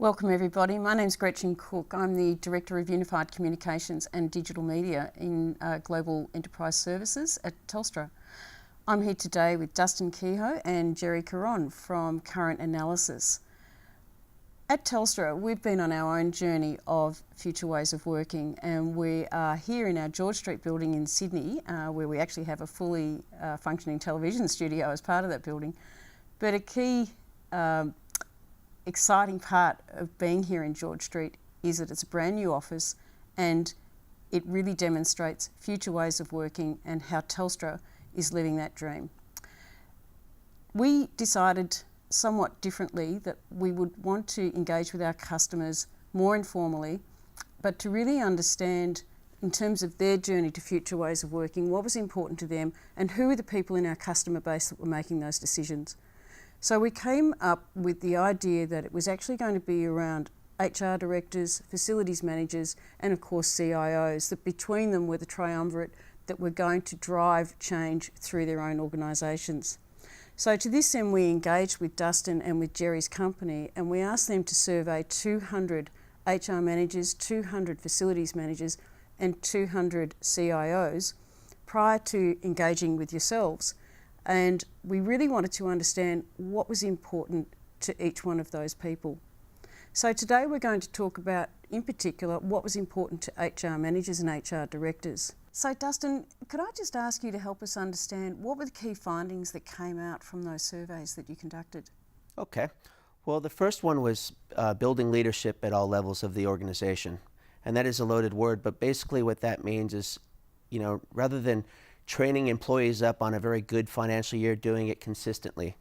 Welcome everybody. My name's Gretchen Cook. I'm the Director of Unified Communications and Digital Media in Global Enterprise Services at Telstra. I'm here today with Dustin Kehoe and Jerry Caron from Current Analysis. At Telstra, we've been on our own journey of future ways of working, and we are here in our George Street building in Sydney, where we actually have a fully functioning television studio as part of that building. But a key exciting part of being here in George Street is that it's a brand new office and it really demonstrates future ways of working and how Telstra is living that dream. We decided somewhat differently that we would want to engage with our customers more informally, but to really understand in terms of their journey to future ways of working, what was important to them and who are the people in our customer base that were making those decisions. So we came up with the idea that it was actually going to be around HR directors, facilities managers, and of course CIOs, that between them were the triumvirate that were going to drive change through their own organisations. So to this end, we engaged with Dustin and with Jerry's company, and we asked them to survey 200 HR managers, 200 facilities managers, and 200 CIOs prior to engaging with yourselves. And we really wanted to understand what was important to each one of those people. So today we're going to talk about, in particular, what was important to HR managers and HR directors. So Dustin, could I just ask you to help us understand what were the key findings that came out from those surveys that you conducted? Okay. Well, the first one was building leadership at all levels of the organization. And that is a loaded word, but basically what that means is, rather than training employees up on a very good financial year, doing it consistently,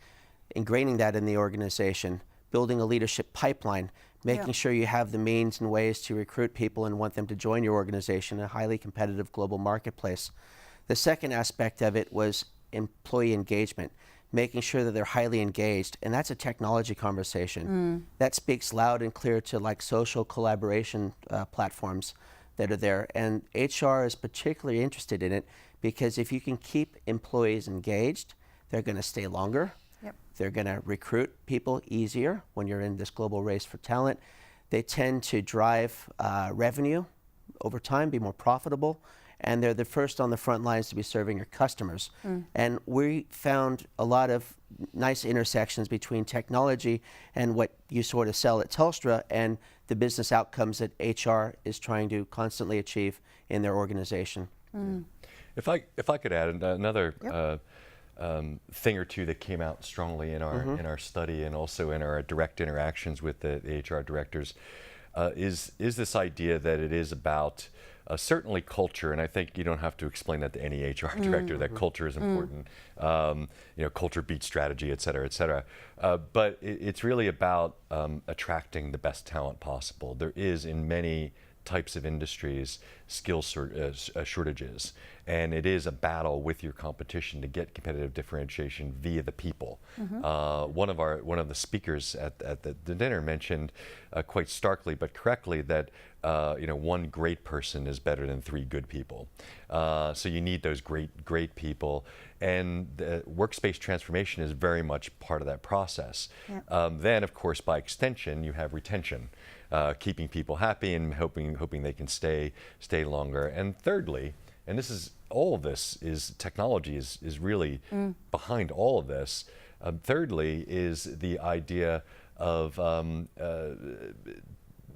ingraining that in the organization, building a leadership pipeline, making sure you have the means and ways to recruit people and want them to join your organization in a highly competitive global marketplace. The second aspect of it was employee engagement, making sure that they're highly engaged, and that's a technology conversation. That speaks loud and clear to like social collaboration platforms that are there, and HR is particularly interested in it because if you can keep employees engaged, they're going to stay longer. They're going to recruit people easier when you're in this global race for talent. They tend to drive revenue over time, be more profitable, and they're the first on the front lines to be serving your customers. And we found a lot of nice intersections between technology and what you sort of sell at Telstra and the business outcomes that HR is trying to constantly achieve in their organization. If I could add another thing or two that came out strongly in our study and also in our direct interactions with the HR directors is this idea that it is about certainly culture, and I think you don't have to explain that to any HR director that culture is important. Culture beats strategy, et cetera, et cetera. But it's really about attracting the best talent possible. There is in many types of industries skill shortages, and it is a battle with your competition to get competitive differentiation via the people. One of the speakers at the dinner mentioned quite starkly but correctly that one great person is better than 3 good people. So you need those great people, and the workspace transformation is very much part of that process. Then, of course, by extension, you have retention. Keeping people happy and hoping they can stay longer. And thirdly, and this is all of this is technology is really behind all of this. Thirdly is the idea of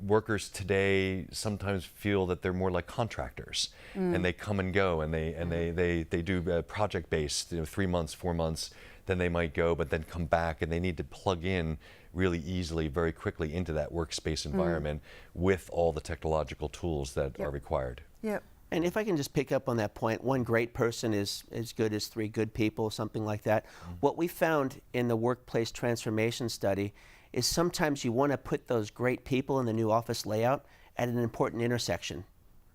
workers today sometimes feel that they're more like contractors, and they come and go, and they do project based, 3 months, 4 months, then they might go, but then come back, and they need to plug in really easily, very quickly into that workspace environment with all the technological tools that are required. And if I can just pick up on that point, 1 great person is as good as 3 good people, something like that. What we found in the workplace transformation study is sometimes you want to put those great people in the new office layout at an important intersection.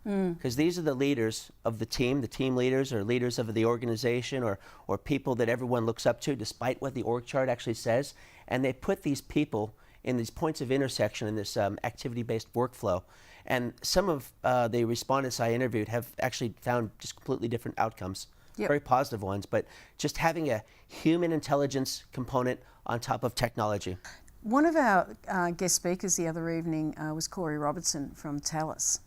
Because these are the leaders of the team leaders or leaders of the organization or people that everyone looks up to despite what the org chart actually says. And they put these people in these points of intersection in this activity-based workflow. And some of the respondents I interviewed have actually found just completely different outcomes. Very positive ones, but just having a human intelligence component on top of technology. One of our guest speakers the other evening was Corey Robertson from Thales.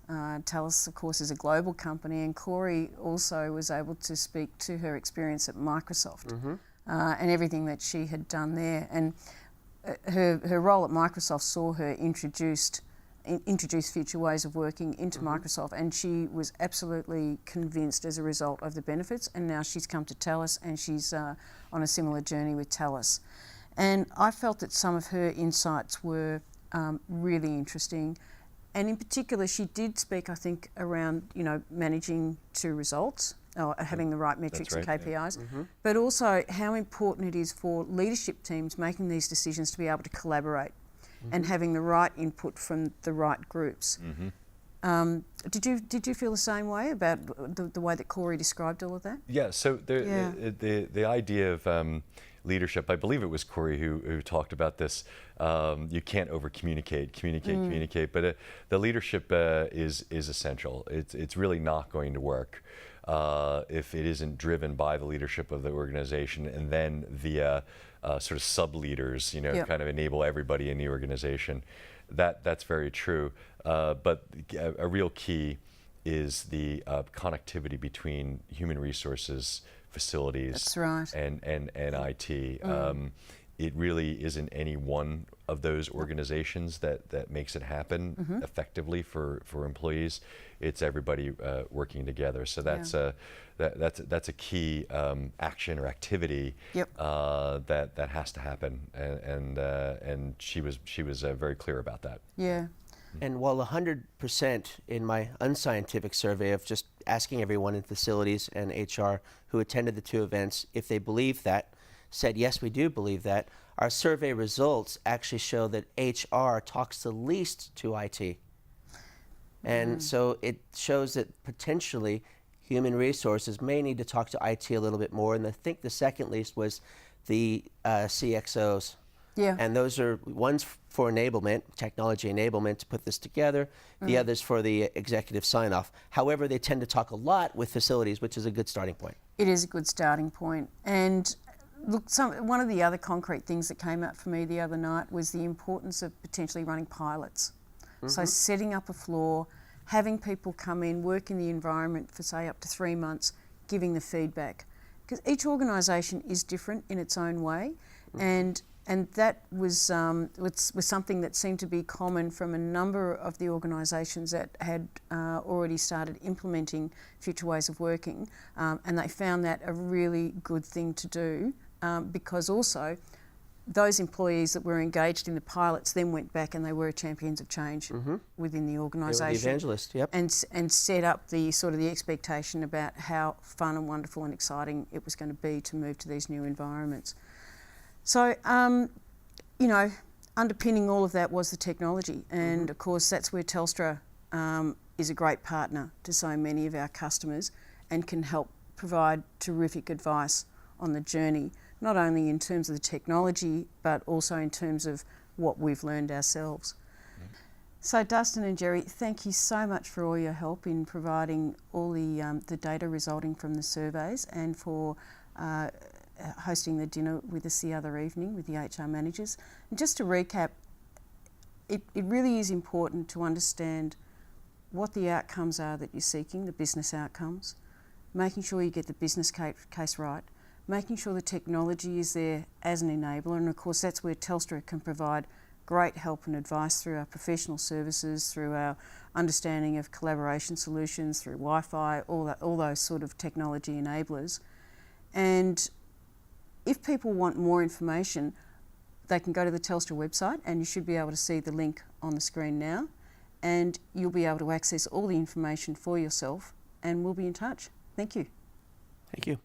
Thales, of course, is a global company, and Corey also was able to speak to her experience at Microsoft and everything that she had done there. And her role at Microsoft saw her introduce future ways of working into Microsoft, and she was absolutely convinced as a result of the benefits. And now she's come to Thales, and she's on a similar journey with Thales. And I felt that some of her insights were really interesting. And in particular, she did speak, I think, around, managing to results, or having the right metrics and KPIs, but also how important it is for leadership teams making these decisions to be able to collaborate and having the right input from the right groups. Did you feel the same way about the way that Corey described all of that? Yeah, so the idea of leadership, I believe it was Corey who talked about this. You can't communicate, but the leadership is essential. It's really not going to work if it isn't driven by the leadership of the organization, and then the sort of sub-leaders, kind of enable everybody in the organization. That's very true. But a real key is the connectivity between human resources, facilities, That's right. and IT. It really isn't any one of those organizations that makes it happen effectively for employees. It's everybody working together. So that's that's a key action or activity that has to happen. And she was very clear about that. Yeah. And while 100% in my unscientific survey of just asking everyone in facilities and HR who attended the two events if they believe that, said, yes, we do believe that, our survey results actually show that HR talks the least to IT. And so it shows that potentially human resources may need to talk to IT a little bit more. And I think the second least was the CXOs. Yeah. And those are ones for enablement, technology enablement to put this together, the others for the executive sign-off. However, they tend to talk a lot with facilities, which is a good starting point. It is a good starting point. And look, one of the other concrete things that came out for me the other night was the importance of potentially running pilots. So setting up a floor, having people come in, work in the environment for say up to 3 months, giving the feedback. Because each organisation is different in its own way, and that was something that seemed to be common from a number of the organisations that had already started implementing future ways of working, and they found that a really good thing to do because also those employees that were engaged in the pilots then went back and they were champions of change within the organisation. They were the evangelists, yep. And set up the sort of the expectation about how fun and wonderful and exciting it was going to be to move to these new environments. So, underpinning all of that was the technology. And of course, that's where Telstra is a great partner to so many of our customers and can help provide terrific advice on the journey, not only in terms of the technology, but also in terms of what we've learned ourselves. So Dustin and Jerry, thank you so much for all your help in providing all the data resulting from the surveys and for hosting the dinner with us the other evening with the HR managers. And just to recap, it really is important to understand what the outcomes are that you're seeking, the business outcomes, making sure you get the business case right, making sure the technology is there as an enabler, and of course that's where Telstra can provide great help and advice through our professional services, through our understanding of collaboration solutions, through Wi-Fi, all those sort of technology enablers. And if people want more information, they can go to the Telstra website, and you should be able to see the link on the screen now, and you'll be able to access all the information for yourself, and we'll be in touch. Thank you. Thank you.